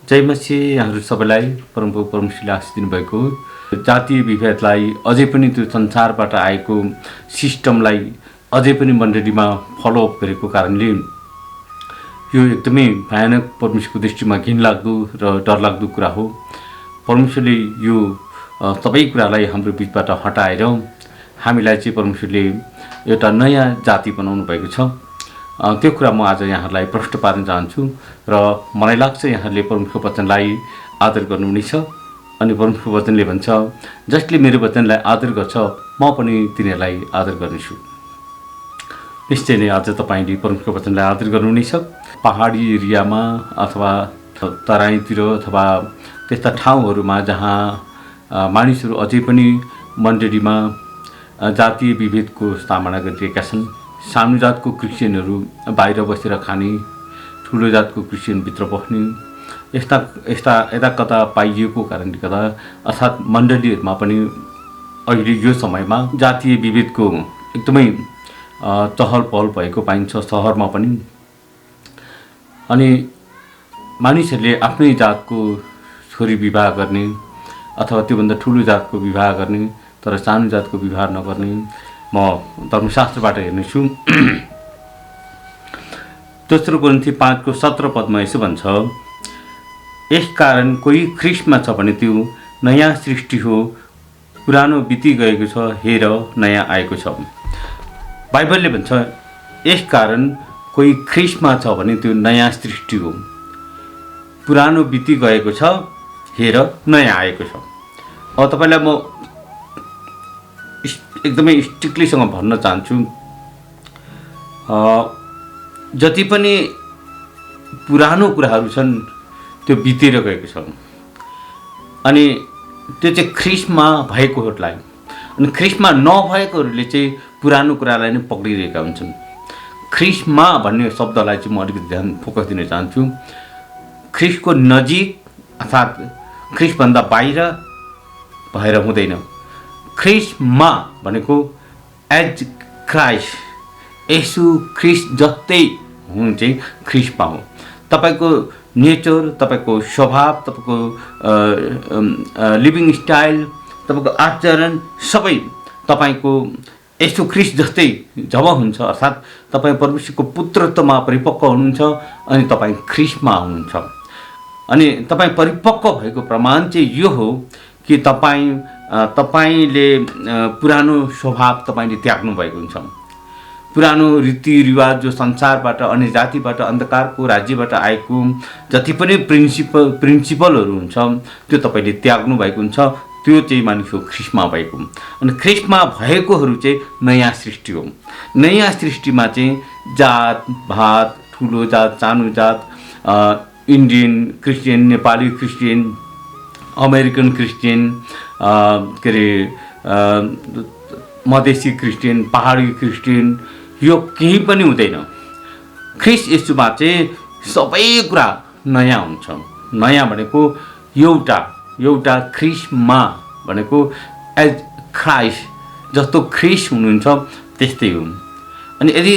जय मसीह यहाँहरू सबैलाई परमप्रभु परमेश्वरले आशीष दिनुभएको जातीय विभेदलाई अझै पनि त्यो संसारबाट आएको सिस्टमलाई अझै पनि मण्डलीमा फलोअप गरेको कारणले यो एकदमै भयानक परमेश्वरको दृष्टिमा घिनलाग्दो र डरलाग्दो कुरा हो। परमेश्वरले यो सबै कुरालाई हाम्रो बिचबाट हटाएर हामीलाई चाहिँ परमेश्वरले एउटा नयाँ जाति बनाउनु भएको छ। त्यो कुरा म आज यहाँहरूलाई प्रश्न पार्न चाहन्छु र मलाई लाग्छ यहाँहरूले परमेश्वरको वचनलाई आदर गर्नुहुनेछ। अनि परमेश्वरको वचनले भन्छ, जसले मेरो वचनलाई आदर गर्छ म पनि तिनीहरूलाई आदर गर्नेछु। निश्चय नै आज तपाईँले परमेश्वरको वचनलाई आदर गर्नुहुनेछ। पहाडी एरियामा अथवा तराईतिर अथवा त्यस्ता ठाउँहरूमा जहाँ मानिसहरू अझै पनि मण्डलीमा जातीय विभेदको सामना गरिरहेका छन्। सानो जातको क्रिस्चियनहरू बाहिर बसेर खाने, ठुलो जातको क्रिस्चियनभित्र बस्ने, यता कता पाइएको कारणले गर्दा अर्थात् मण्डलीहरूमा पनि अहिले यो समयमा जातीय विभेदको एकदमै चहल पहल भएको पाइन्छ सहरमा पनि। अनि मानिसहरूले आफ्नै जातको छोरी विवाह गर्ने अथवा त्योभन्दा ठुलो जातको विवाह गर्ने तर सानो जातको विवाह नगर्ने म धर्मशास्त्रबाट हेर्नेछु। दोस्रो कोरिन्थी 5:17 यसो भन्छ, यसकारण कोही ख्रीष्टमा छ भने त्यो नयाँ सृष्टि हो, पुरानो बिति गएको छ, हेर नयाँ आएको छ। बाइबलले भन्छ यसकारण कोही ख्रीष्टमा छ भने त्यो नयाँ सृष्टि हो, पुरानो बिति गएको छ, हेर नयाँ आएको छ। अब तपाईँलाई म एकदमै स्ट्रिक्टलीसँग भन्न चाहन्छु, जति पनि पुरानो कुराहरू छन् त्यो बितेर गएको छ। अनि त्यो चाहिँ ख्रीष्टमा भएकोहरूलाई, अनि ख्रीष्टमा नभएकोहरूले चाहिँ पुरानो कुरालाई नै पक्रिरहेका हुन्छन्। ख्रीष्टमा भन्ने शब्दलाई चाहिँ म अलिकति ध्यान फोकस दिन चाहन्छु। ख्रीष्टको नजिक अर्थात् ख्रीष्टभन्दा बाहिर भएर हुँदैन। ख्रीष्टमा भनेको एज क्राइस्ट, यसु ख्रीष्ट जस्तै हुनु चाहिँ ख्रीष्टमा हो। तपाईँको नेचर, तपाईँको स्वभाव, तपाईँको लिभिङ स्टाइल, तपाईँको आचरण सबै तपाईँको यसु ख्रीष्ट जस्तै जब हुन्छ, अर्थात् तपाईँ परमेश्वरको पुत्रत्वमा परिपक्व हुनुहुन्छ अनि तपाईँ ख्रीष्टमा हुनुहुन्छ। अनि तपाईँ परिपक्व भएको प्रमाण चाहिँ यो हो कि तपाईँले पुरानो स्वभाव तपाईँले त्याग्नु भएको हुन्छ। पुरानो रीतिरिवाज जो संसारबाट, अन्य जातिबाट, अन्धकारको राज्यबाट आएको जति पनि प्रिन्सिपलहरू हुन्छ त्यो तपाईँले त्याग्नु भएको हुन्छ। त्यो चाहिँ मानिस हो ख्रीष्टमा भएको। अनि ख्रीष्टमा भएकोहरू चाहिँ नयाँ सृष्टि हो। नयाँ सृष्टिमा चाहिँ जात भात, ठुलो जात, सानो जात, Indian Christian, Nepali Christian, American Christian, के अरे मधेसी क्रिस्चियन, पहाडी क्रिस्चियन, यो केही पनि हुँदैन। ख्रीष्ट येशूमा चाहिँ सबै कुरा नयाँ हुन्छ। नयाँ भनेको एउटा ख्रीष्टमा भनेको एज क्राइस्ट, जस्तो ख्रीष्ट हुनुहुन्छ त्यस्तै हो। अनि यदि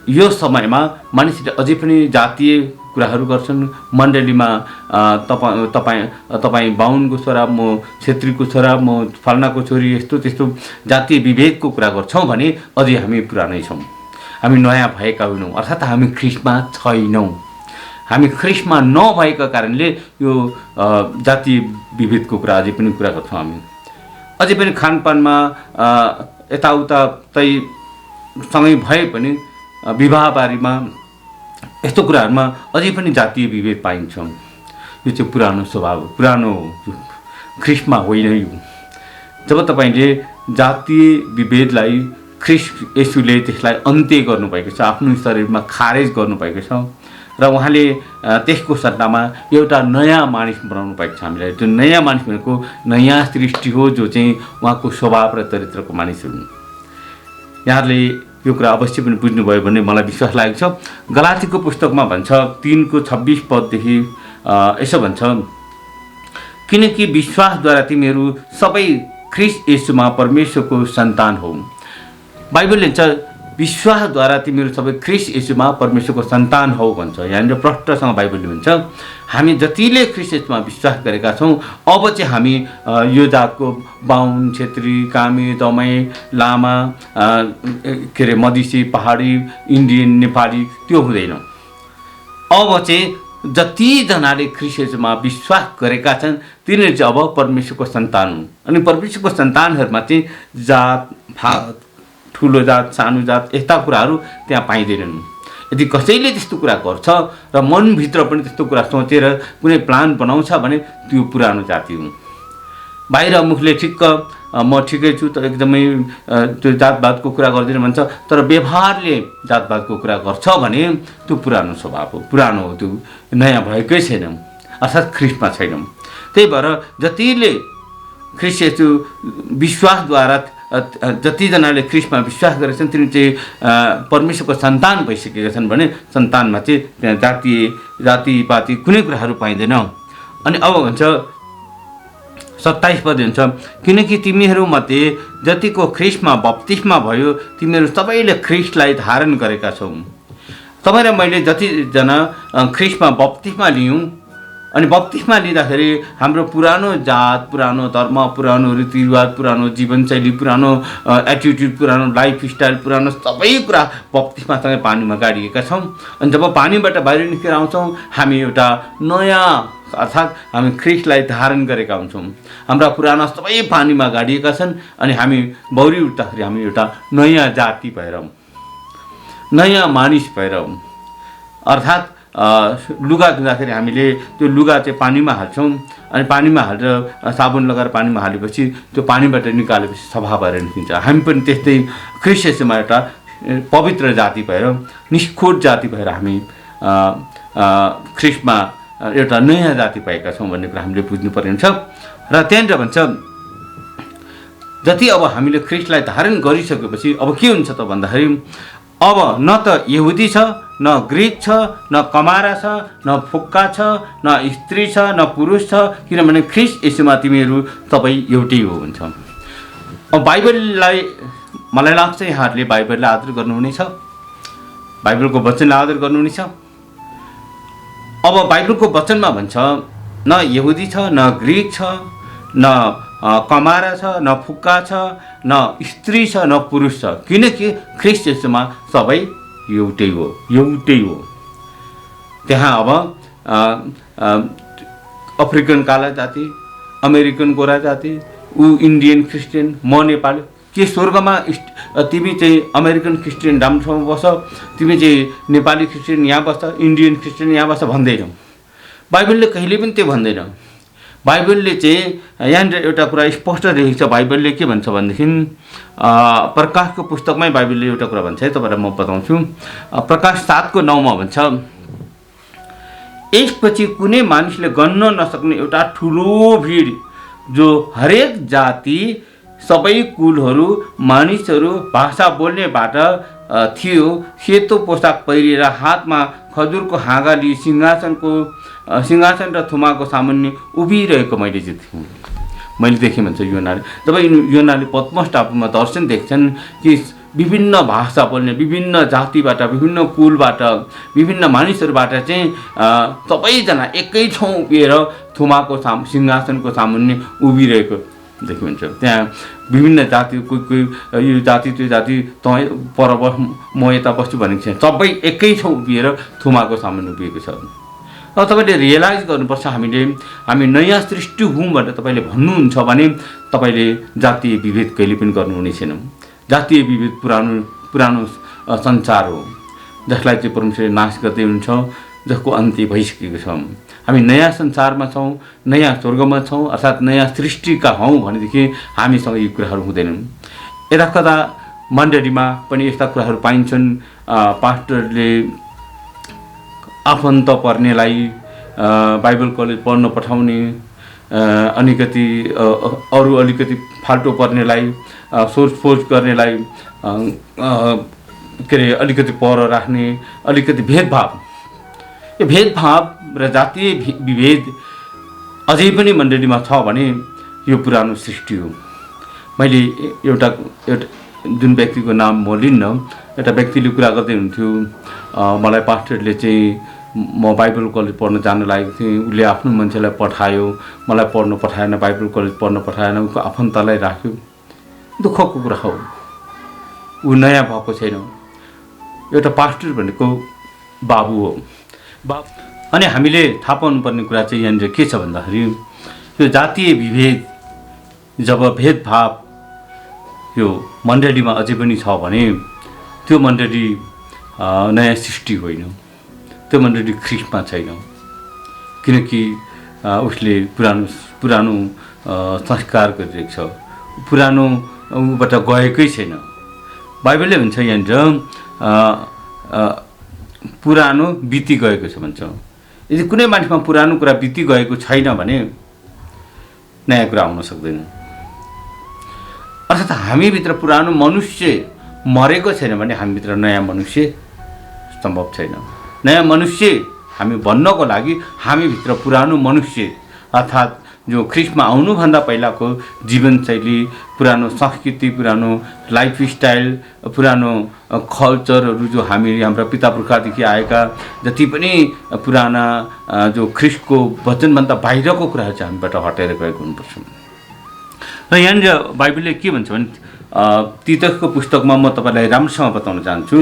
यो समयमा मानिसहरूले अझै पनि जातीय कुराहरू गर्छन्, मण्डलीमा तपाईँ बाहुनको छोरा, म छेत्रीको छोरा, म फल्नाको छोरी, यस्तो त्यस्तो जातीय विभेदको कुरा गर्छौँ भने अझै हामी पुरानै छौँ, हामी नयाँ भएका होइनौँ, अर्थात् हामी ख्रीष्टमा छैनौँ। हामी ख्रीष्टमा नभएका कारणले यो जातीय विभेदको कुरा अझै पनि कुरा गर्छौँ। हामी अझै पनि खानपानमा यताउता सँगै भए पनि विवाहबारीमा यस्तो कुराहरूमा अझै पनि जातीय विभेद पाइन्छ। यो चाहिँ पुरानो स्वभाव, पुरानो ख्रीष्टमा होइन। यो जब तपाईँले जातीय विभेदलाई ख्रीष्ट येशूले त्यसलाई अन्त्य गर्नुभएको छ, आफ्नो शरीरमा खारेज गर्नुभएको छ र उहाँले त्यसको सट्टामा एउटा नयाँ मानिस बनाउनु भएको छ हामीलाई। त्यो नयाँ मानिस भनेको नयाँ सृष्टि हो, जो चाहिँ उहाँको स्वभाव र चरित्रको मानिस हुन्। यहाँहरूले यो कुरा अवश्य पनि बुझ्नुभयो भन्ने मलाई विश्वास लागेको छ। गलातीको पुस्तकमा भन्छ 3:26 यसो भन्छ, किनकि विश्वासद्वारा तिमीहरू सबै ख्रीष्ट येशूमा परमेश्वरको सन्तान हो। बाइबलले भन्छ विश्वासद्वारा तिमीहरू सबै ख्रीष्ट येशूमा परमेश्वरको सन्तान हौ भन्छ। यहाँनिर प्रष्टसँग बाइबलले भन्छ हामी जतिले ख्रीष्ट येशूमा विश्वास गरेका छौँ अब चाहिँ हामी यो जातको बाहुन, छेत्री, कामी, दमाई, लामा, के अरे मधेसी, पहाडी, इन्डियन, नेपाली त्यो हुँदैन। अब चाहिँ जतिजनाले ख्रीष्ट येशूमा विश्वास गरेका छन् तिनीहरू चाहिँ अब परमेश्वरको सन्तान हुन्। अनि परमेश्वरको सन्तानहरूमा चाहिँ जात, ठुलो जात, सानो जात यस्ता कुराहरू त्यहाँ पाइँदैनन्। यदि कसैले त्यस्तो कुरा गर्छ र मनभित्र पनि त्यस्तो कुरा सोचेर कुनै प्लान बनाउँछ भने त्यो पुरानो जाति हुन्। बाहिर मुखले ठिक्क म ठिकै छु त एकदमै त्यो जातवादको कुरा गर्दैन भन्छ, तर व्यवहारले जातवादको कुरा गर्छ भने त्यो पुरानो स्वभाव हो, पुरानो हो, त्यो नयाँ भएकै छैन, अर्थात् ख्रीष्टमा छैनौँ। त्यही भएर जतिले ख्रीष्ट येशू विश्वासद्वारा जतिजनाले ख्रीष्टमा विश्वास गरेका छन् तिनी चाहिँ परमेश्वरको सन्तान भइसकेका छन् भने सन्तानमा चाहिँ त्यहाँ जातिपाती कुनै कुराहरू पाइँदैन। अनि अब भन्छ 27 पद हुन्छ किनकि तिमीहरूमध्ये जतिको ख्रीष्टमा बप्तिस्मा भयो तिमीहरू सबैले ख्रीष्टलाई धारण गरेका छौ। तपाईँ र मैले जतिजना ख्रीष्टमा बप्तिस्मा लियौँ अनि बप्तिस्मा लिँदाखेरि हाम्रो पुरानो जात, पुरानो धर्म, पुरानो रीतिरिवाज, पुरानो जीवनशैली, पुरानो एटिट्युड, पुरानो लाइफस्टाइल, पुरानो सबै कुरा बप्तिस्मासँगै पानीमा गाडिएका छौँ। अनि जब पानीबाट बाहिर निस्केर आउँछौँ हामी एउटा नयाँ अर्थात् हामी ख्रीष्टलाई धारण गरेका हुन्छौँ। हाम्रा पुराना सबै पानीमा गाडिएका छन् अनि हामी बौरी उठ्दाखेरि हामी एउटा नयाँ जाति भएर, नयाँ मानिस भएर, अर्थात् लुगा धुँदाखेरि हामीले त्यो लुगा चाहिँ पानीमा हाल्छौँ अनि पानीमा हालेर साबुन लगाएर पानीमा हालेपछि त्यो पानीबाट निकालेपछि सफा भएर निस्किन्छ। हामी पनि त्यस्तै ख्रीष्ट येशूमा एउटा पवित्र जाति भएर, निष्ठुर जाति भएर हामी ख्रीष्टमा एउटा नयाँ जाति पाएका छौँ भन्ने कुरा हामीले बुझ्नु पर्ने हुन्छ। र त्यहाँनिर भन्छ जति अब हामीले ख्रीष्टलाई धारण गरिसकेपछि अब के हुन्छ त भन्दाखेरि अब न त यहुदी छ, न ग्रिक छ, न कमारा छ, न फुक्का छ, न स्त्री छ, न पुरुष छ, किनभने ख्रीष्ट येशूमा तिमीहरू सबै एउटै हो भन्छ। अब बाइबललाई मलाई लाग्छ यहाँहरूले बाइबललाई आदर गर्नुहुनेछ, बाइबलको वचनलाई आदर गर्नुहुनेछ। अब बाइबलको वचनमा भन्छ न यहुदी छ, न ग्रिक छ, न कमारा छ, न फुक्का छ, न स्त्री छ, न पुरुष छ, किनकि ख्रीष्ट येशूमा सबै एउटै हो, एउटै हो। त्यहाँ अब अफ्रिकन काला जाति, अमेरिकन गोरा जाति, ऊ इन्डियन क्रिस्चियन, म नेपाली, के स्वर्गमा तिमी चाहिँ अमेरिकन क्रिस्चियन राम्रो ठाउँमा बस, तिमी चाहिँ नेपाली क्रिस्चियन यहाँ बस्छ, इन्डियन क्रिस्चियन यहाँ बस्छ भन्दैन। बाइबलले कहिले पनि त्यो भन्दैन। बाइबलले चाहिँ यहाँनिर एउटा कुरा स्पष्ट रहेको छ। बाइबलले के भन्छ भनेदेखि प्रकाशको पुस्तकमै बाइबलले एउटा कुरा भन्छ है, तपाईँलाई म बताउँछु। प्रकाश 7:9 भन्छ यसपछि कुनै मानिसले गन्न नसक्ने एउटा ठुलो भिड जो हरेक जाति, सबै कुलहरू, मानिसहरू, भाषा बोल्नेबाट थियो सेतो पोसाक पहिरेर हातमा खजुरको हाँगा लिई सिंहासन र थुमाको सामुन्ने उभिरहेको मैले देखेँ भन्छ योनाले। जब योनाले पद्मस टापुमा दर्शन देख्छन् कि विभिन्न भाषा बोल्ने, विभिन्न जातिबाट, विभिन्न कुलबाट, विभिन्न मानिसहरूबाट चाहिँ सबैजना एकै ठाउँ उभिएर थुमाको सिंहासनको सामुन्ने उभिरहेको देखिन्छ। त्यहाँ विभिन्न जाति, कोही यो जाति त्यो जाति तँ पर बस म यता बस्छु भनेको छैन, सबै एकै ठाउँ उभिएर थुमाको सामुन्ने उभिएको छ। अब तपाईँले रियलाइज गर्नुपर्छ हामी नयाँ सृष्टि हौँ भनेर तपाईँले भन्नुहुन्छ भने तपाईँले जातीय विभेद कहिले पनि गर्नुहुने छैन। जातीय विभेद पुरानो संसार हो जसलाई चाहिँ परमेश्वरले नाश गर्दै हुनुहुन्छ, जसको अन्त्य भइसकेको छ। हामी नयाँ संसारमा छौँ, नयाँ स्वर्गमा छौँ, अर्थात् नयाँ सृष्टिका हौँ भनेदेखि हामीसँग यी कुराहरू हुँदैनन्। यता कता मण्डलीमा पनि यस्ता कुराहरू पाइन्छन्। पास्टरले आफन्त पर्नेलाई बाइबल कलेज पढ्न पठाउने, अलिकति अरू अलिकति फाल्टो पर्नेलाई, सोचफोच गर्नेलाई के अरे अलिकति पर राख्ने, अलिकति भेदभाव, यो भेदभाव र जातीय विभेद अझै पनि मण्डलीमा छ भने यो पुरानो सृष्टि हो। मैले एउटा जुन व्यक्तिको नाम म लिन्न, एउटा व्यक्तिले कुरा गर्दै हुन्थ्यो, मलाई पास्टरले चाहिँ म बाइबल कलेज पढ्न जान लागेको थिएँ, उसले आफ्नो मान्छेलाई पठायो, मलाई पढ्न पठाएन, बाइबल कलेज पढ्न पठाएन, उसको आफन्तलाई राख्यो। दुःखको कुरा हो, ऊ नयाँ भएको छैन। एउटा पास्टर भनेको बाबु हो। अनि हामीले थाहा पाउनुपर्ने कुरा चाहिँ यहाँनिर के छ भन्दाखेरि, यो जातीय विभेद, जब भेदभाव यो मण्डलीमा अझै पनि छ भने त्यो मण्डली नयाँ सृष्टि होइन, त्यो मण्डली ख्रिस्टमा छैन। किनकि उसले पुरानो संस्कार गरिरहेको छ, पुरानो ऊबाट गएकै छैन। बाइबलले भन्छ यहाँनिर पुरानो बिति गएको छ भन्छ। यदि कुनै मान्छेमा पुरानो कुरा बिति गएको छैन भने नयाँ कुरा आउन सक्दैन। अर्थात् हामीभित्र पुरानो मनुष्य मरेको छैन भने हामीभित्र नयाँ मनुष्य सम्भव छैन। नयाँ मनुष्य हामी भन्नको लागि हामीभित्र पुरानो मनुष्य अर्थात् जो ख्रिस्टमा आउनुभन्दा पहिलाको जीवनशैली, पुरानो संस्कृति, पुरानो लाइफस्टाइल, पुरानो कल्चरहरू, जो हामी हाम्रा पिता पुर्खादेखि आएका जति पनि पुराना जो ख्रिस्टको वचनभन्दा बाहिरको कुराहरू चाहिँ हामीबाट हटेर गएको हुनुपर्छ। र यहाँनिर बाइबलले के भन्छ भने तीतसको पुस्तकमा म तपाईँलाई राम्रोसँग बताउन चाहन्छु।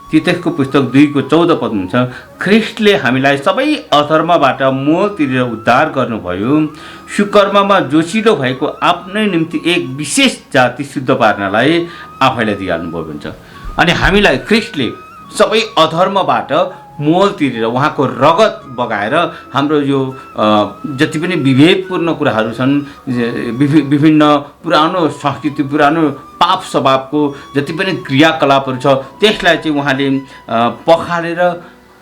तीतसको पुस्तक 2:14 पद हुन्छ, ख्रिस्टले हामीलाई सबै अधर्मबाट मोल तिरेर उद्धार गर्नुभयो, सुकर्ममा जोसिलो भएको आफ्नै निम्ति एक विशेष जाति शुद्ध पार्नलाई आफैलाई दिइहाल्नुभयो भन्छ। अनि हामीलाई ख्रिस्टले सबै अधर्मबाट मोल तिरेर, उहाँको रगत बगाएर हाम्रो यो जति पनि विभेदपूर्ण कुराहरू छन्, विभिन्न पुरानो संस्कृति, पुरानो पाप स्वभावको जति पनि क्रियाकलापहरू छ, त्यसलाई चाहिँ उहाँले पखालेर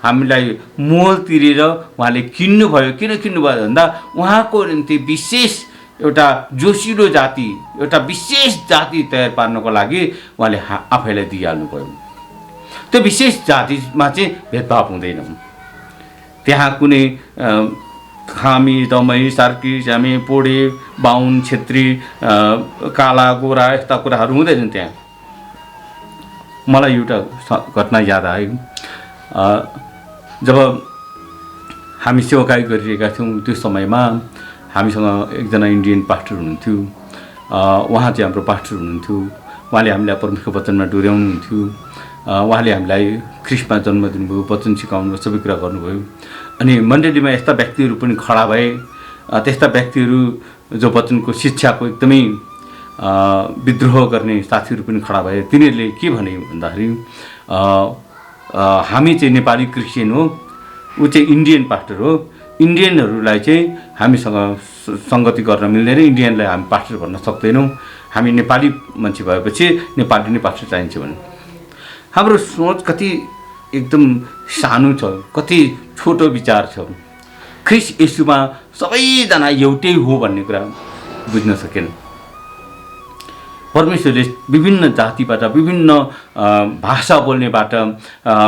हामीलाई मोल तिरेर उहाँले किन्नुभयो। किन किन्नुभयो भन्दा उहाँको निम्ति विशेष एउटा जोसिलो जाति, एउटा विशेष जाति तयार पार्नको लागि उहाँले आफैलाई दिइहाल्नुभयो। त्यो विशेष जातिमा चाहिँ भेदभाव हुँदैन। त्यहाँ कुनै खामी, दमाई, सार्की, स्यामी, पोडे, बाहुन, छेत्री, काला, गोरा यस्ता कुराहरू हुँदैनन् त्यहाँ। मलाई एउटा घटना याद आयो। जब हामी सेवाकाई गरिरहेका थियौँ त्यो समयमा हामीसँग एकजना इन्डियन पास्टर हुनुहुन्थ्यो। उहाँ चाहिँ हाम्रो पास्टर हुनुहुन्थ्यो। उहाँले हामीलाई परमेश्वरको वचनमा डोर्याउनुहुन्थ्यो। उहाँले हामीलाई ख्रिस्टमा जन्म दिनुभयो, वचन सिकाउनुभयो, सबै कुरा गर्नुभयो। अनि मण्डलीमा यस्ता व्यक्तिहरू पनि खडा भए। त्यस्ता व्यक्तिहरू जो वचनको शिक्षाको एकदमै विद्रोह गर्ने साथीहरू पनि खडा भए। तिनीहरूले के भने भन्दाखेरि, हामी चाहिँ नेपाली क्रिस्चियन हो, ऊ चाहिँ इन्डियन पास्टर हो, इन्डियनहरूलाई चाहिँ हामीसँग सङ्गति गर्न मिल्दैन, इन्डियनलाई हामी पास्टर भन्न सक्दैनौँ, हामी नेपाली मान्छे भएपछि नेपाली नै पास्टर चाहिन्छ भने। हाम्रो सोच कति एकदम सानो छ, कति छोटो विचार छ। ख्रिस्ट येशूमा सबैजना एउटै हो भन्ने कुरा बुझ्न सकेन। परमेश्वरले विभिन्न जातिबाट, विभिन्न भाषा बोल्नेबाट,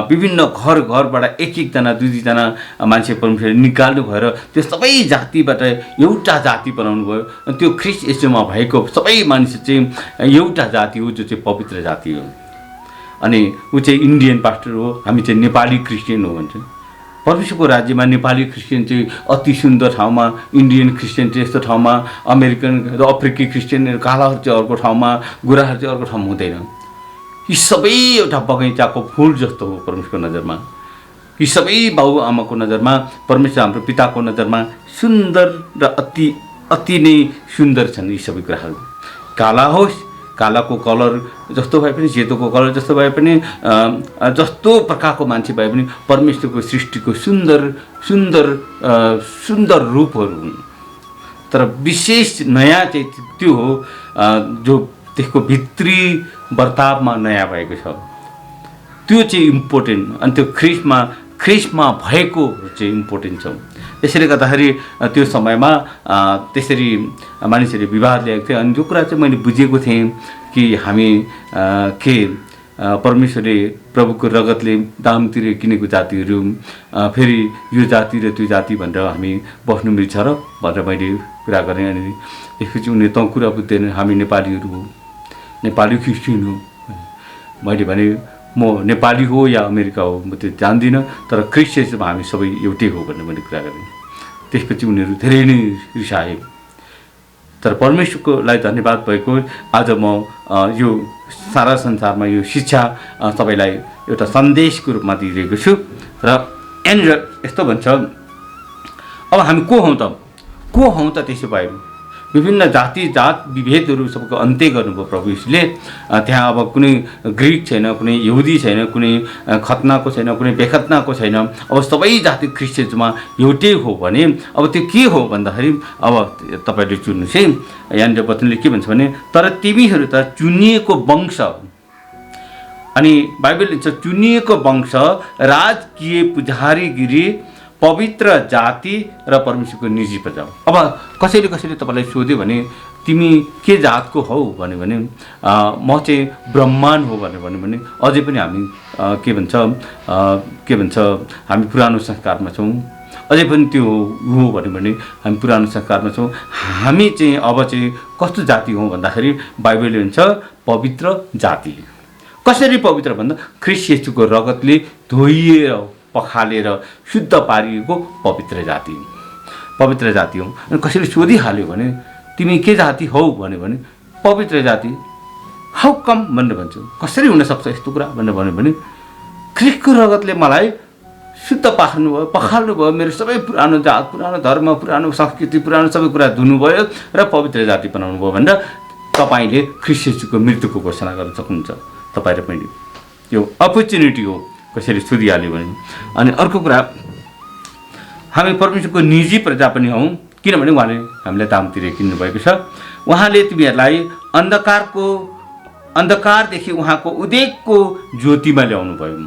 विभिन्न घरबाट एकजना दुईजना मान्छे परमेश्वरले निकाल्नु भएर त्यो सबै जातिबाट एउटा जाति बनाउनु भयो। त्यो ख्रिस्ट येशूमा भएको सबै मानिस चाहिँ एउटा जाति हो, जो चाहिँ पवित्र जाति हो। अनि ऊ चाहिँ इन्डियन पास्टर हो, हामी चाहिँ नेपाली क्रिस्चियन हो भन्छ। परमेश्वरको राज्यमा नेपाली क्रिस्चियन चाहिँ अति सुन्दर ठाउँमा, इन्डियन क्रिस्चियन चाहिँ यस्तो ठाउँमा, अमेरिकन र अफ्रिकी क्रिस्चियनहरू कालाहरू चाहिँ अर्को ठाउँमा, गोराहरू चाहिँ अर्को ठाउँमा हुँदैन। यी सबै एउटा बगैँचाको फुल जस्तो हो परमेश्वरको नजरमा। यी सबै बाउ आमाको नजरमा, परमेश्वर हाम्रो पिताको नजरमा सुन्दर र अति नै सुन्दर छन्। यी सबै कुराहरू काला होस्, कालाको कलर जस्तो भए पनि, सेतोको कलर जस्तो भए पनि, जस्तो प्रकारको मान्छे भए पनि परमेश्वरको सृष्टिको सुन्दर सुन्दर सुन्दर रूपहरू हुन्। तर विशेष नयाँ चाहिँ त्यो हो जो त्यसको भित्री वर्तावमा नयाँ भएको छ, त्यो चाहिँ इम्पोर्टेन्ट। अनि त्यो ख्रिस्टमा भएको चाहिँ इम्पोर्टेन्ट छ। त्यसैले गर्दाखेरि त्यो समयमा त्यसरी मानिसहरूले विवाद ल्याएको थियो। अनि त्यो कुरा चाहिँ मैले बुझेको थिएँ कि हामी परमेश्वरले प्रभुको रगतले दाम तिरेर किनेको जातिहरू फेरि यो जाति र त्यो जाति भनेर हामी बस्नु मिल्छ र भनेर मैले कुरा गरेँ। अनि त्यसपछि उनीहरूले त कुरा बुझ्दैन, हामी नेपालीहरू हो, नेपाली क्रिस्चियन हो। मैले भने म नेपाली हो या अमेरिका हो म त्यो जान्दिनँ, तर ख्रिस्टियनमा हामी सबै एउटै हो भन्ने मैले कुरा गरेँ। त्यसपछि उनीहरू धेरै नै रिसाए। तर परमेश्वरकोलाई धन्यवाद भएको आज म यो सारा संसारमा यो शिक्षा तपाईँलाई एउटा सन्देशको रूपमा दिइरहेको छु। र यहाँनिर यस्तो भन्छ, अब हामी को हौँ त त्यसो भए विभिन्न जाति जात विभेदहरू सबैको अन्त्य गर्नुभयो प्रभु यीशुले। त्यहाँ अब कुनै ग्रिक छैन, कुनै यहुदी छैन, कुनै खतनाको छैन, कुनै बेखतनाको छैन। अब सबै जाति ख्रिस्टियनमा एउटै हो भने अब त्यो के हो भन्दाखेरि अब तपाईँले चुन्नुहोस् है। यहाँनिर वचनले के भन्छ भने, तर तिमीहरू त चुनिएको वंश, अनि बाइबलले भन्छ चुनिएको वंश, राजकीय पुजारीगिरी, पवित्र जाति र परमेश्वरको निजी प्रजा। अब कसैले तपाईँलाई सोध्यो भने तिमी के जातको हौ भन्यो भने म चाहिँ ब्रह्माण्ड हो भन्यो भने अझै पनि हामी के भन्छ हामी पुरानो संस्कारमा छौँ। अझै पनि त्यो हो भन्यो भने हामी पुरानो संस्कारमा छौँ। हामी चाहिँ अब चाहिँ कस्तो जाति हौँ भन्दाखेरि बाइबलले भन्छ पवित्र जाति। कसरी पवित्र भन्दा ख्रिस्ट येशूको रगतले धोइएर पखालेर शुद्ध पारिएको पवित्र जाति हो। अनि कसैले सोधिहाल्यो भने तिमी के जाति हौ भन्यो भने पवित्र जाति। हाउ कम भनेर भन्छु, कसरी हुनसक्छ यस्तो कुरा भनेर भन्यो भने ख्रिस्टको रगतले मलाई शुद्ध पार्नुभयो, पखाल्नुभयो, मेरो सबै पुरानो जात, पुरानो धर्म, पुरानो संस्कृति, पुरानो सबै कुरा धुनुभयो र पवित्र जाति बनाउनु भयो भनेर तपाईँले ख्रिस्ट येशूको मृत्युको घोषणा गर्न सक्नुहुन्छ। तपाईँले पनि यो अपर्च्युनिटी हो कसैले सोधिहाल्यो भने। अनि अर्को कुरा, हामी परमेश्वरको निजी प्रजा पनि हौँ, किनभने उहाँले हामीलाई दाम तिरेर किन्नुभएको छ। उहाँले तिमीहरूलाई अन्धकारदेखि उहाँको उदेकको ज्योतिमा ल्याउनु भयो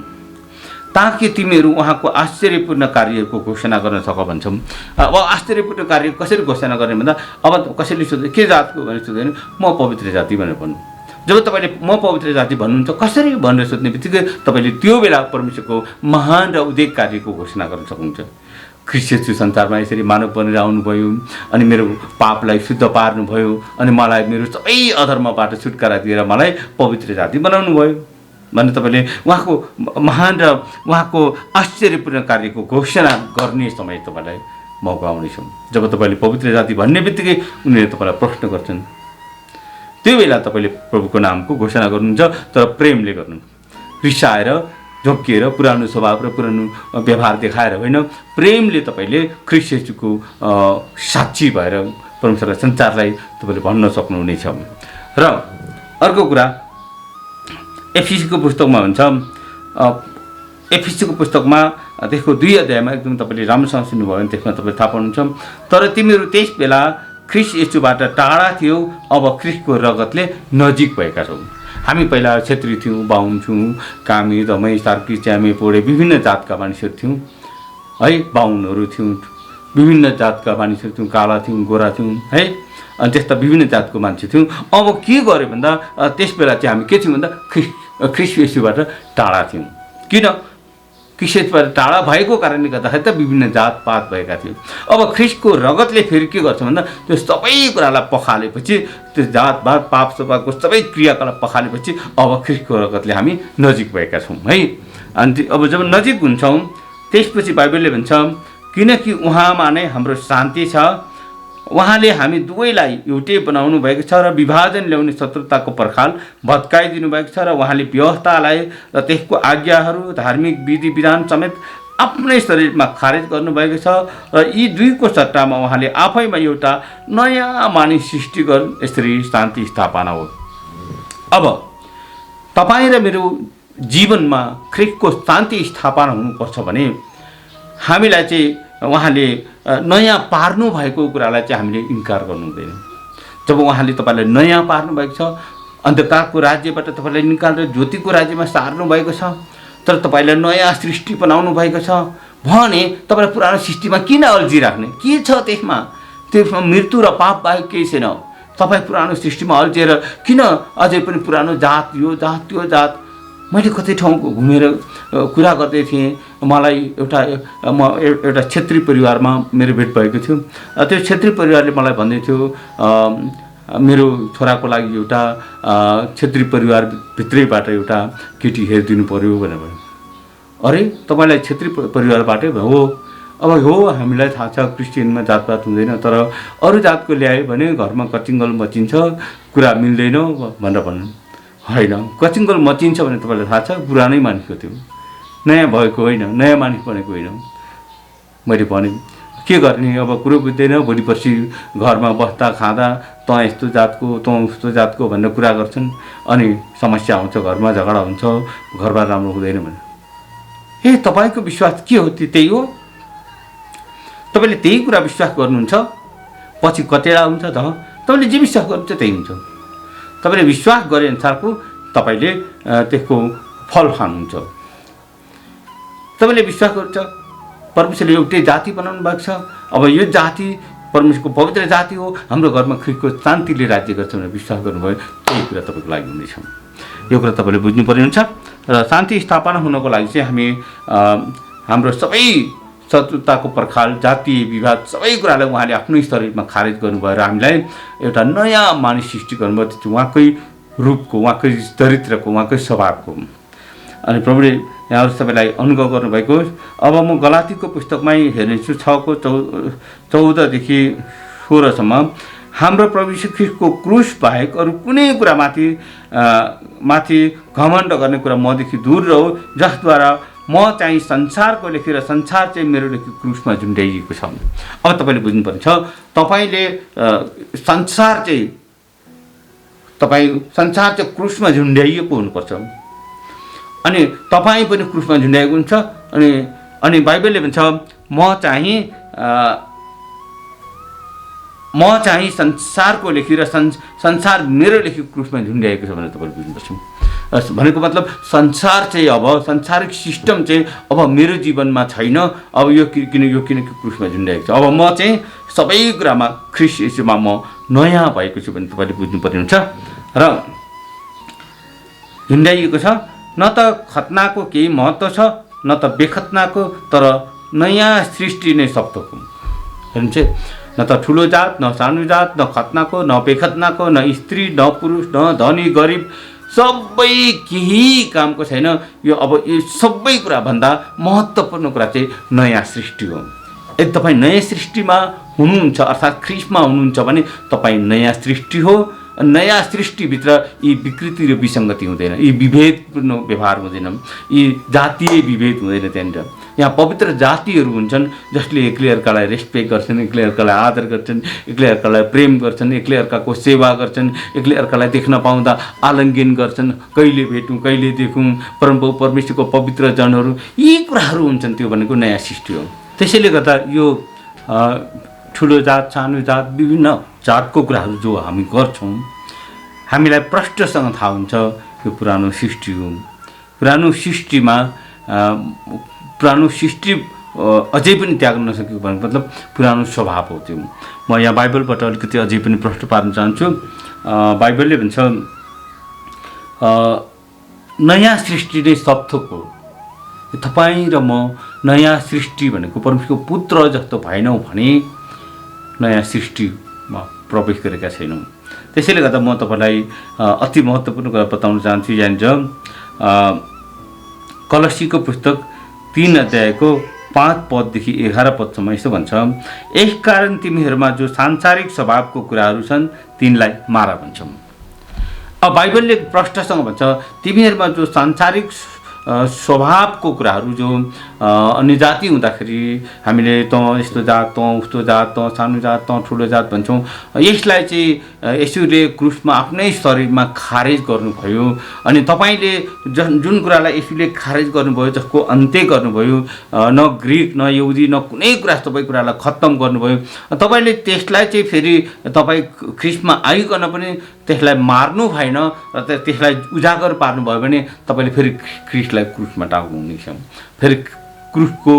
ताकि तिमीहरू उहाँको आश्चर्यपूर्ण कार्यको घोषणा गर्न सक भन्छौँ। अब आश्चर्यपूर्ण कार्य कसरी घोषणा गर्ने भन्दा अब कसैले सोध्यो के जातको भनेर सोध्यो भने म पवित्र जाति भनेर भन्नु। जब तपाईँले म पवित्र जाति भन्नुहुन्छ कसरी भनेर सोध्ने बित्तिकै तपाईँले त्यो बेला परमेश्वरको महान र उदेक कार्यको घोषणा गर्न सक्नुहुन्छ। ख्रिस्ट येशू संसारमा यसरी मानव बनेर आउनुभयो अनि मेरो पापलाई शुद्ध पार्नुभयो अनि मलाई मेरो सबै अधर्मबाट छुटकारा दिएर मलाई पवित्र जाति बनाउनु भयो भने तपाईँले उहाँको महान र उहाँको आश्चर्यपूर्ण कार्यको घोषणा गर्ने समय तपाईँलाई मौका आउनेछ। जब तपाईँले पवित्र जाति भन्ने बित्तिकै उनीहरूले तपाईँलाई प्रश्न गर्छन्, त्यो बेला तपाईँले प्रभुको नामको घोषणा गर्नुहुन्छ, तर प्रेमले गर्नु, रिसाएर झोकिएर पुरानो स्वभाव र पुरानो व्यवहार देखाएर होइन, प्रेमले तपाईँले ख्रिस्ट येशूको साक्षी भएर परमेश्वरलाई संसारलाई तपाईँले भन्न सक्नुहुनेछ। र अर्को कुरा एफिसीको पुस्तकमा हुन्छ, एफिसीको पुस्तकमा त्यसको 2 अध्यायमा एकदम तपाईँले राम्रोसँग सुन्नुभयो भने त्यसमा तपाईँले थाहा पाउनुहुन्छ, तर तिमीहरू त्यस बेला ख्रिस्ट येशूबाट टाढा थियो, अब ख्रिस्टको रगतले नजिक भएका छौँ। हामी पहिला क्षेत्री थियौँ, बाहुन थियौँ, कामी, दमाई, सार्की, च्यामे, पोडे विभिन्न जातका मानिसहरू थियौँ है, बाहुनहरू थियौँ, विभिन्न जातका मानिसहरू थियौँ, काला थियौँ, गोरा थियौँ है, अनि त्यस्ता विभिन्न जातको मान्छे थियौँ। अब के गर्यो भन्दा त्यस बेला चाहिँ हामी के थियौँ भन्दा ख्रिस्ट येशूबाट टाढा थियौँ। किन? ख्रिस्ट येशूबाट टाढा भएको कारणले गर्दाखेरि त विभिन्न जातपात भएका थियौँ। अब ख्रिस्टको रगतले फेरि के गर्छ भन्दा त्यो सबै कुरालाई पखालेपछि, त्यो जातपात पाप सपाको सबै क्रियाकलाप पखालेपछि अब ख्रिस्टको रगतले हामी नजिक भएका छौँ है। अनि अब जब नजिक हुन्छौँ त्यसपछि बाइबलले भन्छ किनकि उहाँमा नै हाम्रो शान्ति छ, उहाँले हामी दुवैलाई एउटै बनाउनु भएको छ र विभाजन ल्याउने शत्रुताको पर्खाल भत्काइदिनु भएको छ, र उहाँले व्यवस्थालाई र त्यसको आज्ञाहरू धार्मिक विधि विधान समेत आफ्नै शरीरमा खारेज गर्नुभएको छ, र यी दुईको सट्टामा उहाँले आफैमा एउटा नयाँ मानिस सृष्टि गर्नु, यसरी शान्ति स्थापना हो। अब तपाईँ र मेरो जीवनमा ख्रिस्टको शान्ति स्थापना हुनुपर्छ भने हामीलाई चाहिँ उहाँले नयाँ पार्नु भएको कुरालाई चाहिँ हामीले इन्कार गर्नु हुँदैन। जब उहाँले तपाईँलाई नयाँ पार्नु भएको छ, अन्धकारको राज्यबाट तपाईँलाई निकालेर ज्योतिको राज्यमा सार्नु भएको छ, तर तपाईँलाई नयाँ सृष्टि बनाउनु भएको छ भने तपाईँलाई पुरानो सृष्टिमा किन अल्झिराख्ने? के छ त्यसमा? त्यसमा मृत्यु र पाप बाहेक केही छैन। तपाईँ पुरानो सृष्टिमा अल्झिएर किन अझै पनि पुरानो जात, यो जात, त्यो जात? मैले कतै ठाउँ घुमेर कुरा गर्दै थिएँ, मलाई एउटा क्षेत्रीय परिवारमा मेरो भेट भएको थियो। त्यो क्षेत्रीय परिवारले मलाई भन्दै थियो मेरो छोराको लागि एउटा क्षेत्रीय परिवारभित्रैबाट एउटा केटी हेरिदिनु पर्यो भनेर भन्यो। अरे तपाईँलाई क्षेत्रीय परिवारबाटै हो? अब हो, हामीलाई थाहा छ क्रिस्चियनमा जातपात हुँदैन, तर अरू जातको ल्यायो भने घरमा कचिङ्गल मचिन्छ, कुरा मिल्दैन भनेर भन्नु। होइन, कचिङ्गल मचिन्छ भने तपाईँलाई थाहा छ पुरानै मानिसको त्यो, नयाँ भएको होइन, नयाँ मानिस बनेको होइन। मैले भने के गर्ने, अब कुरो बुझ्दैन, भोलि पर्सि घरमा बस्दा खाँदा तँ यस्तो जातको तँ उस्तो जातको भनेर कुरा गर्छन्, अनि समस्या आउँछ, घरमा झगडा हुन्छ, घरबार राम्रो हुँदैन भने। ए तपाईँको विश्वास के हो? त्यही हो? तपाईँले त्यही कुरा विश्वास गर्नुहुन्छ? पछि कतिवटा हुन्छ त? तपाईँले जे विश्वास गर्नुहुन्छ त्यही हुन्छ। तपाईँले विश्वास गरे अनुसारको तपाईँले त्यसको फल खानुहुन्छ। तपाईँले विश्वास गर्नुहुन्छ परमेश्वरले एउटै जाति बनाउनु भएको छ, अब यो जाति परमेश्वरको पवित्र जाति हो, हाम्रो घरमा ख्रीष्टको शान्तिले राज्य गर्छ भनेर विश्वास गर्नुभयो, त्यही कुरा तपाईँको लागि हुनेछ। यो कुरा तपाईँले बुझ्नुपर्ने हुन्छ। र शान्ति स्थापना हुनको लागि चाहिँ हामी हाम्रो सबै शत्रुताको पर्खाल, जातीय विवाद, सबै कुरालाई उहाँले आफ्नै शरीरमा खारेज गर्नुभयो र हामीलाई एउटा नयाँ मानिस सृष्टि गर्नुभयो, त्यो उहाँकै रूपको, उहाँकै चरित्रको, उहाँकै स्वभावको। अनि प्रभुले यहाँहरू सबैलाई अनुभव गर्नुभएको। अब म गलातीको पुस्तकमै हेर्नेछु 6:14देखि 16सम्म। हाम्रो प्रभु यीशु ख्रीष्टको क्रुस बाहेक अरू कुनै कुरामाथि घमण्ड गर्ने कुरा मदेखि दूर रहो, जसद्वारा म चाहिँ संसारको लेखेर संसार चाहिँ मेरो लेखेको क्रुसमा झुन्ड्याइएको छ। अब तपाईँले बुझ्नुपर्ने छ, तपाईँ संसार चाहिँ क्रुसमा झुन्ड्याइएको हुनुपर्छ, अनि तपाईँ पनि क्रुसमा झुन्ड्याएको हुन्छ। अनि बाइबलले भन्छ म चाहिँ संसारको लेखी र संसार मेरो लेखेको क्रुसमा झुन्ड्याएको छ भनेर तपाईँले बुझ्नुपर्छ। भनेको मतलब संसार चाहिँ अब सांसारिक सिस्टम चाहिँ अब मेरो जीवनमा छैन, अब यो किनकि क्रुसमा झुन्ड्याएको छ। अब म चाहिँ सबै कुरामा ख्रीष्ट येशूमा म नयाँ भएको छु भने तपाईँले बुझ्नुपर्ने हुन्छ। र झुन्ड्याइएको छ, न त खतनाको केही महत्त्व छ, न त बेखतनाको, तर नयाँ सृष्टि नै शब्दको हेर्नु चाहिँ, न त ठुलो जात, न सानो जात, न खतनाको, न बेखतनाको, न स्त्री, न पुरुष, न धनी गरिब, सबै केही कामको छैन। यो अब यो सबै कुराभन्दा महत्त्वपूर्ण कुरा चाहिँ नयाँ सृष्टि हो। यदि तपाईँ नयाँ सृष्टिमा हुनुहुन्छ अर्थात् ख्रीष्टमा हुनुहुन्छ भने तपाईँ नयाँ सृष्टि हो। नयाँ सृष्टिभित्र यी विकृति र विसङ्गति हुँदैन, यी विभेदपूर्ण व्यवहार हुँदैन, यी जातीय विभेद हुँदैन। त्यहाँनिर यहाँ पवित्र जातिहरू हुन्छन् जसले एक्लै अर्कालाई रेस्पेक्ट गर्छन्, एक्लै अर्कालाई आदर गर्छन्, एक्लै अर्कालाई प्रेम गर्छन्, एक्लै अर्काको सेवा गर्छन्, एक्लै अर्कालाई देख्न पाउँदा आलिङ्गन गर्छन्, कहिले भेटौँ कहिले देखौँ, परमप्रभु परमेश्वरको पवित्र जनहरू, यी कुराहरू हुन्छन्। त्यो भनेको नयाँ सृष्टि हो। त्यसैले गर्दा यो ठुलो जात, सानो जात, विभिन्न जातको कुराहरू जो हामी गर्छौँ, हामीलाई प्रष्टसँग थाहा हुन्छ यो पुरानो सृष्टि हो। पुरानो सृष्टि अझै पनि त्याग्न नसकेको भन्नु मतलब पुरानो स्वभाव हो त्यो। म यहाँ बाइबलबाट अलिकति अझै पनि प्रश्न पार्न चाहन्छु। बाइबलले भन्छ नयाँ सृष्टि नै सबथोक हो। तपाईँ र म नयाँ सृष्टि भनेको परमेश्वरको पुत्र जस्तो भएनौँ भने नयाँ सृष्टिमा प्रवेश गरेका छैनौँ। त्यसैले गर्दा म तपाईँलाई अति महत्त्वपूर्ण कुरा बताउन चाहन्छु। यहाँनिर कलसीको पुस्तक 3:5-11 यसो भन्छ, यसकारण तिमीहरूमा जो सांसारिक स्वभावको कुराहरू छन् तिनलाई मार भन्छौँ। अब बाइबलले प्रष्टसँग भन्छ तिमीहरूमा जो सांसारिक स्वभावको कुराहरू जो अन्य जाति हुँदाखेरि हामीले तँ यस्तो जात, तँ उस्तो जात, तँ सानो जात, तँ ठुलो जात भन्छौँ, यसलाई चाहिँ यसुले क्रुसमा आफ्नै शरीरमा खारेज गर्नुभयो। अनि तपाईँले जुन कुरालाई यसुले खारेज गर्नुभयो, जसको अन्त्य गर्नुभयो, न ग्रिक न यहुदी न कुनै कुरा, सबै कुरालाई खत्तम गर्नुभयो, तपाईँले त्यसलाई चाहिँ फेरि तपाईँ ख्रीष्टमा आइकन पनि त्यसलाई मार्नु भएन र त्यसलाई उजागर पार्नुभयो भने तपाईँले फेरि ख्रीष्टलाई क्रुसमा टाग्नुहुनेछ। फेरि क्रुसको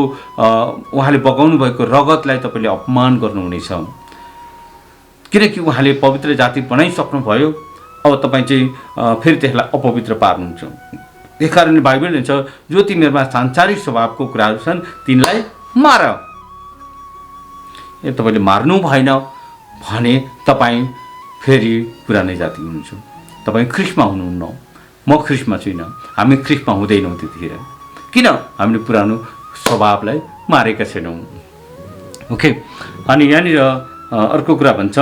उहाँले बगाउनु भएको रगतलाई तपाईँले अपमान गर्नुहुनेछ, किनकि उहाँले पवित्र जाति बनाइसक्नुभयो। अब तपाईँ चाहिँ फेरि त्यसलाई अपवित्र पार्नुहुन्छ। त्यस कारणले बाइबलले भन्छ जो तिमीहरूमा सांसारिक स्वभावको कुराहरू छन् तिनलाई मार। तपाईँले मार्नु भएन भने तपाईँ फेरि पुरानै जाति हुनुहुन्छ। तपाईँ ख्रिस्टमा हुनुहुन्न, म ख्रिस्टमा छुइनँ, हामी ख्रिस्टमा हुँदैनौँ। त्यतिखेर किन हामीले पुरानो स्वभावलाई मारेका छैनौँ? ओके। अनि यहाँनिर अर्को कुरा भन्छ,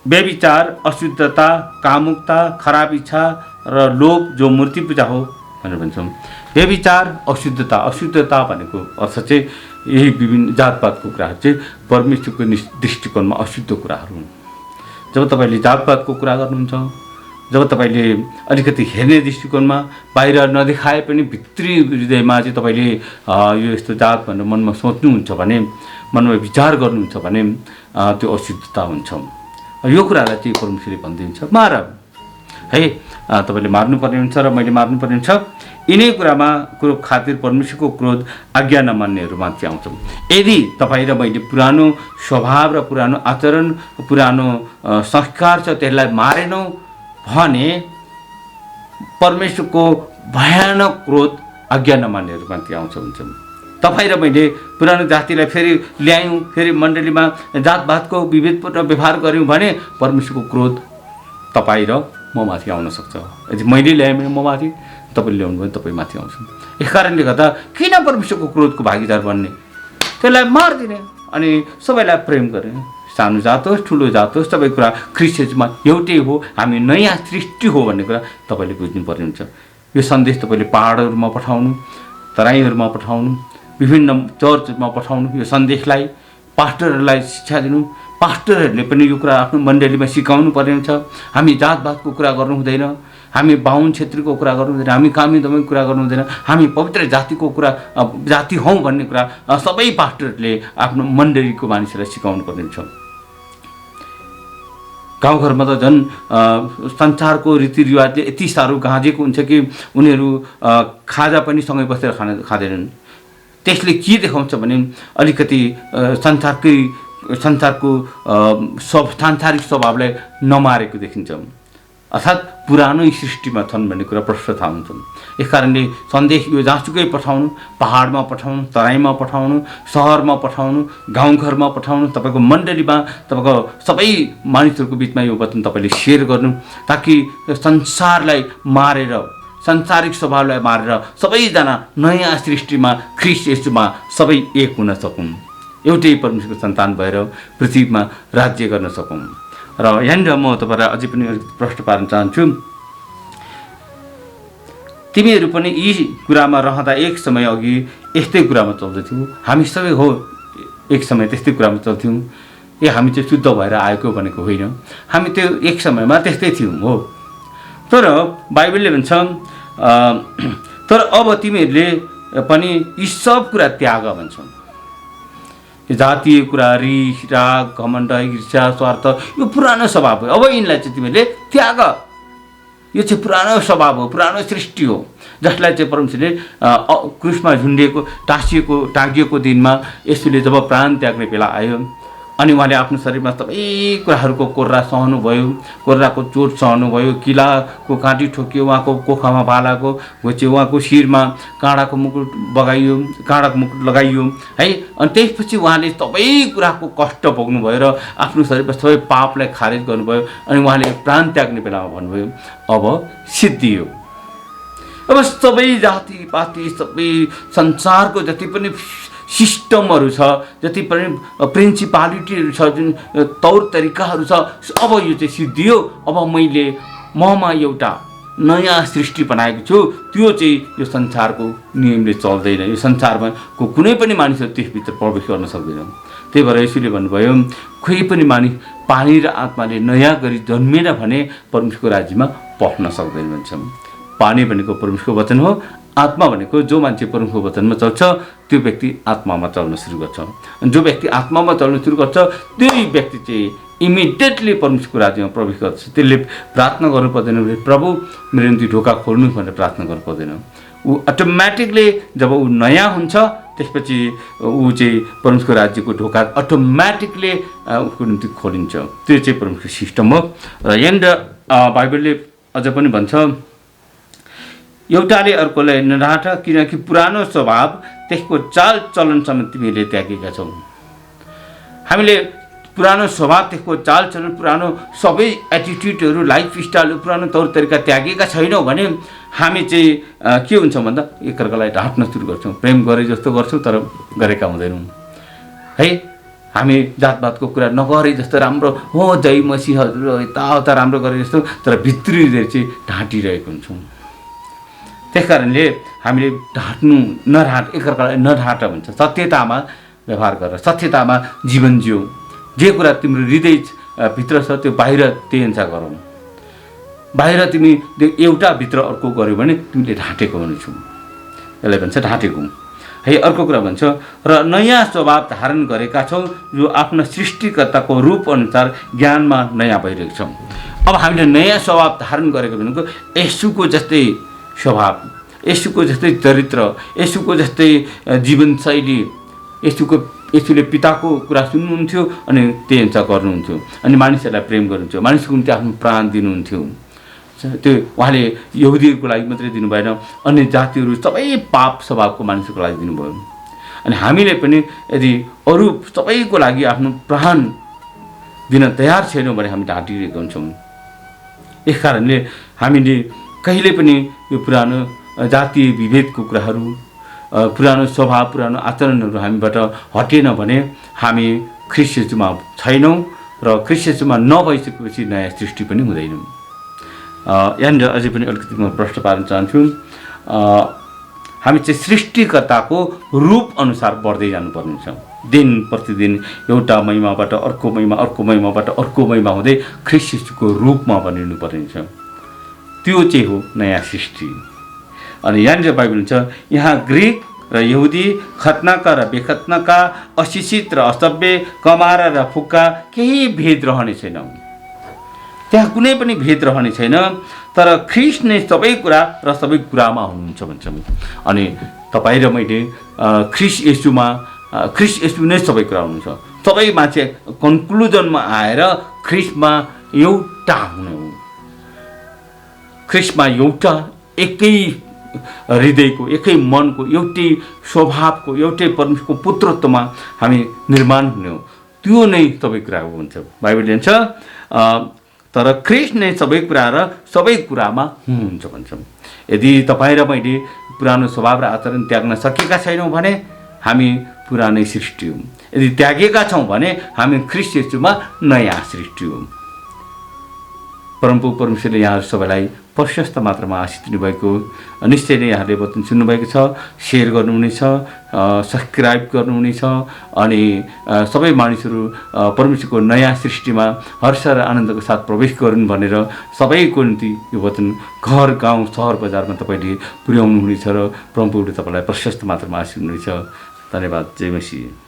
व्यभिचार, अशुद्धता, कामुकता, खराब इच्छा र लोभ जो मूर्ति पूजा हो भनेर भन्छौँ। व्यभिचार, अशुद्धता भनेको अर्थ चाहिँ यही विभिन्न जातपातको कुराहरू चाहिँ परमेश्वरको दृष्टिकोणमा अशुद्ध कुराहरू हुन्। जब तपाईँले जातपातको कुरा गर्नुहुन्छ, जब तपाईँले अलिकति हेर्ने दृष्टिकोणमा बाहिर नदेखाए पनि भित्री हृदयमा चाहिँ तपाईँले यो यस्तो जात भनेर मनमा सोच्नुहुन्छ भने, मनमा विचार गर्नुहुन्छ भने त्यो अशुद्धता हुन्छ। यो कुरालाई चाहिँ परमेश्वरले भनिदिन्छ, मार है, तपाईँले मार्नुपर्ने हुन्छ र मैले मार्नुपर्ने हुन्छ। यिनै कुरो खातिर परमेश्वरको क्रोध आज्ञा नमान्नेहरूमाथि आउँछ। यदि तपाईँ र मैले पुरानो स्वभाव र पुरानो आचरण, पुरानो संस्कार छ त्यसलाई मारेनौँ भने परमेश्वरको भयानक क्रोध आज्ञा नमान्नेहरूमाथि आउँछ हुन्छ। तपाईँ र मैले पुरानो जातिलाई फेरि ल्यायौँ, फेरि मण्डलीमा जातभातको विभेदपूर्ण व्यवहार गऱ्यौँ भने परमेश्वरको क्रोध तपाईँ र म माथि आउन सक्छ। यदि मैले ल्याएँ भने म माथि, तपाईँले ल्याउनु भने तपाईँ माथि आउँछ। यस कारणले गर्दा किन परमेश्वरको क्रोधको भागीदार बन्ने? त्यसलाई मारिदिने अनि सबैलाई प्रेम गर्ने। सानो जात होस्, ठुलो जात होस्, सबै कुरा ख्रिस्टमा एउटै हो, हामी नयाँ सृष्टि हो भन्ने कुरा तपाईँले बुझ्नुपर्ने हुन्छ। यो सन्देश तपाईँले पहाडहरूमा पठाउनु, तराईहरूमा पठाउनु, विभिन्न चर्चमा पठाउनु, यो सन्देशलाई पास्टरहरूलाई शिक्षा दिनु। पास्टरहरूले पनि यो कुरा आफ्नो मण्डलीमा सिकाउनु पर्ने हुन्छ। हामी जातभातको कुरा गर्नु हुँदैन, हामी बाहुन क्षेत्रीको कुरा गर्नु हुँदैन, हामी कामी दमीको कुरा गर्नु हुँदैन, हामी पवित्र जातिको कुरा जाति हौँ भन्ने कुरा सबै पास्टरहरूले आफ्नो मण्डलीको मानिसहरूलाई सिकाउनु पर्ने हुन्छ। गाउँघरमा त झन् संसारको रीतिरिवाजले यति साह्रो गाँजेको हुन्छ कि उनीहरू खाजा पनि सँगै बसेर खाँदैनन्। त्यसले के देखाउँछ भने अलिकति संसारको सांसारिक स्वभावलाई नमारेको देखिन्छ, अर्थात् पुरानो सृष्टिमा छन् भन्ने कुरा प्रष्ट थाहा हुन्छ। यस कारणले सन्देश यो जहाँसुकै पठाउनु, पहाडमा पठाउनु, तराईमा पठाउनु, सहरमा पठाउनु, गाउँघरमा पठाउनु, तपाईँको मण्डलीमा तपाईँको सबै मानिसहरूको बिचमा यो वचन तपाईँले सेयर गर्नु, ताकि संसारलाई मारेर, सांसारिक स्वभावलाई मारेर सबैजना नयाँ सृष्टिमा ख्रिस्ट येशूमा सबै एक हुन सकौँ, एउटै परमेश्वरको सन्तान भएर पृथ्वीमा राज्य गर्न सकौँ। र यहाँनिर म तपाईँलाई अझै पनि अलिकति प्रश्न पार्न चाहन्छु। तिमीहरू पनि यी कुरामा रहँदा एक समय अघि यस्तै कुरामा चल्दैथ्यौ, हामी सबै हो एक समय त्यस्तै कुरामा चल्थ्यौँ। हामी चाहिँ शुद्ध भएर आएको भनेको होइन, हामी त्यो एक समयमा त्यस्तै थियौँ हो। तर बाइबलले भन्छ तर अब तिमीहरूले पनि यी सब कुरा त्याग भन्छ। जातीय कुरा, रिस, राग, घमण्ड, ईर्ष्या, स्वार्थ, यो पुरानो स्वभाव हो। अब यिनलाई चाहिँ तिमीहरूले त्याग। यो चाहिँ पुरानो स्वभाव हो, पुरानो सृष्टि हो, जसलाई चाहिँ परमेश्वरले क्रुसमा झुन्डिएको टाँगिएको दिनमा यसुले जब प्राण त्याग्ने बेला आयो अनि उहाँले आफ्नो शरीरमा सबै कुराहरूको कोर्रा सहनुभयो, कोर्राको चोट सहनुभयो, किलाको काँटी ठोकियो, उहाँको कोखामा भालाको घोच्यो, उहाँको शिरमा काँडाको मुकुट लगाइयो है। अनि त्यसपछि उहाँले सबै कुराको कष्ट भोग्नुभयो र आफ्नो शरीरमा सबै पापलाई खारेज गर्नुभयो अनि उहाँले प्राण त्याग्ने बेलामा भन्नुभयो अब सिद्धियो। अब सबै जातिपाती, सबै संसारको जति पनि सिस्टमहरू छ, जति पनि प्रिन्सिपालिटीहरू छ, जुन तौर तरिकाहरू छ, अब यो चाहिँ सिद्धियो। अब मैले ममा एउटा नयाँ सृष्टि बनाएको छु, त्यो चाहिँ यो संसारको नियमले चल्दैन। यो संसारमा कुनै पनि मानिसहरू त्यसभित्र प्रवेश गर्न सक्दैन। त्यही भएर यसैले भन्नुभयो कोही पनि मानिस पानी र आत्माले नयाँ गरी जन्मेन भने परमेश्वरको राज्यमा पस्न सक्दैन भन्छ। पानी भनेको परमेश्वरको वचन हो, आत्मा भनेको जो मान्छे परमेश्वरको वचनमा चल्छ त्यो व्यक्ति आत्मामा चल्न सुरु गर्छ। जो व्यक्ति आत्मामा चल्न सुरु गर्छ त्यही व्यक्ति चाहिँ इमिडिएटली परमेश्वरको राज्यमा प्रवेश गर्छ। त्यसले प्रार्थना गर्नु पर्दैन, प्रभु मेरो निम्ति ढोका खोल्नु भनेर प्रार्थना गर्नु पर्दैन। ऊ अटोमेटिकली जब ऊ नयाँ हुन्छ त्यसपछि ऊ चाहिँ परमेश्वरको राज्यको ढोका अटोमेटिकली उसको निम्ति खोलिन्छ। त्यो चाहिँ परमेश्वरको सिस्टम हो। र यहाँनिर बाइबलले अझ पनि भन्छ एउटाले अर्कोलाई नराठ, किनकि पुरानो स्वभाव त्यसको चाल चलनसम्म तिमीले त्यागेका छौ। हामीले पुरानो स्वभावको चालचलन, पुरानो सबै एटिट्युडहरू, लाइफस्टाइल, पुरानो तौर तरिका त्यागेका छैनौँ भने हामी चाहिँ के हुन्छ भन्दा एकअर्कालाई ढाँट्न सुरु गर्छौँ। प्रेम गरे जस्तो गर्छौँ तर गरेका हुँदैनौँ है। हामी जातपातको कुरा नगरे जस्तो राम्रो हो, जय मसीह हजुर यताउता राम्रो गरे जस्तो, तर भित्री हृदय चाहिँ ढाँटिरहेको हुन्छौँ। त्यस कारणले हामीले एकअर्कालाई नढाँट भन्छ। सत्यतामा व्यवहार गर, सत्यतामा जीवन जिउ। जे कुरा तिम्रो हृदय भित्र छ त्यो बाहिर त्यही अनुसार गरौँ। बाहिर तिमी एउटा भित्र अर्को गर्यो भने तिमीले ढाँटेको हुनेछौ। यसलाई भन्छ ढाँटेको है। अर्को कुरा भन्छ र नयाँ स्वभाव धारण गरेका छौँ जो आफ्ना सृष्टिकर्ताको रूप अनुसार ज्ञानमा नयाँ भइरहेको छौँ। अब हामीले नयाँ स्वभाव धारण गरेको भनेको येशूको जस्तै स्वभाव, येशूको जस्तै चरित्र, येशूको जस्तै जीवनशैली। येशूले पिताको कुरा सुन्नुहुन्थ्यो अनि त्यही अनुसार गर्नुहुन्थ्यो, अनि मानिसहरूलाई प्रेम गर्नुहुन्थ्यो, मानिसको निम्ति आफ्नो प्राण दिनुहुन्थ्यो। त्यो उहाँले यहुदीहरूको लागि मात्रै दिनु भएन, अन्य जातिहरू सबै पाप स्वभावको मानिसहरूको लागि दिनुभयो। अनि हामीले पनि यदि अरू सबैको लागि आफ्नो प्राण दिन तयार छैनौँ भने हामी ढाँटिरहेका हुन्छौँ। यस कारणले हामीले कहिले पनि यो पुरानो जातीय विभेदको कुराहरू, पुरानो स्वभाव, पुरानो आचरणहरू हामीबाट हटेन भने हामी ख्रीष्ट येशूमा छैनौँ र ख्रीष्ट येशूमा नभइसकेपछि नयाँ सृष्टि पनि हुँदैनौँ। यहाँनिर अझै पनि अलिकति म प्रश्न पार्न चाहन्छु। हामी चाहिँ सृष्टिकर्ताको रूप अनुसार बढ्दै जानुपर्ने छ। दिन प्रतिदिन एउटा महिमाबाट अर्को महिमा, अर्को महिमाबाट अर्को महिमा हुँदै ख्रीष्ट येशूको रूपमा बनिनुपर्ने छ। त्यो चाहिँ हो नयाँ सृष्टि। अनि यहाँनिर बाइबल हुन्छ यहाँ ग्रिक र यहुदी, खतनाका र बेखतनाका, अशिक्षित र असभ्य, कमारा र फुक्का केही भेद रहने छैन। त्यहाँ कुनै पनि भेद रहने छैन, तर ख्रीष्ट नै सबै कुरा र सबै कुरामा हुनुहुन्छ भन्छ। अनि तपाईँ र मैले ख्रीष्ट येशू नै सबै कुरा हुनुहुन्छ। सबै मान्छे कन्क्लुजनमा आएर ख्रीष्टमा एउटा हुने हो। ख्रीष्टमा एउटा एकै हृदयको, एकै मनको, एउटै स्वभावको, एउटै परमेश्वरको पुत्रत्वमा हामी निर्माण हुने हो। त्यो नै सबै कुरा हो भन्छ बाइबलले भन्छ। तर ख्रीष्ट नै सबै कुरा र सबै कुरामा हुनुहुन्छ भन्छ। यदि तपाईँ र मैले पुरानो स्वभाव र आचरण त्याग्न सकेका छैनौँ भने हामी पुरानै सृष्टि हौँ। यदि त्यागेका छौँ भने हामी ख्रीष्ट येशूमा नयाँ सृष्टि हौँ। परमप्रभु परमेश्वरले यहाँहरू सबैलाई प्रशस्त मात्रामा आशिष दिनुभएको निश्चय नै यहाँले वचन सुन्नुभएको छ। सेयर गर्नुहुनेछ, सब्सक्राइब गर्नुहुनेछ, अनि सबै मानिसहरू परमेश्वरको नयाँ सृष्टिमा हर्ष र आनन्दको साथ प्रवेश गरून् भनेर सबैको निम्ति यो वचन घर, गाउँ, सहर, बजारमा तपाईँले पुर्याउनुहुनेछ र परमप्रभुले तपाईँलाई प्रशस्त मात्रामा आशिष दिनुहुनेछ। धन्यवाद। जय मसीह।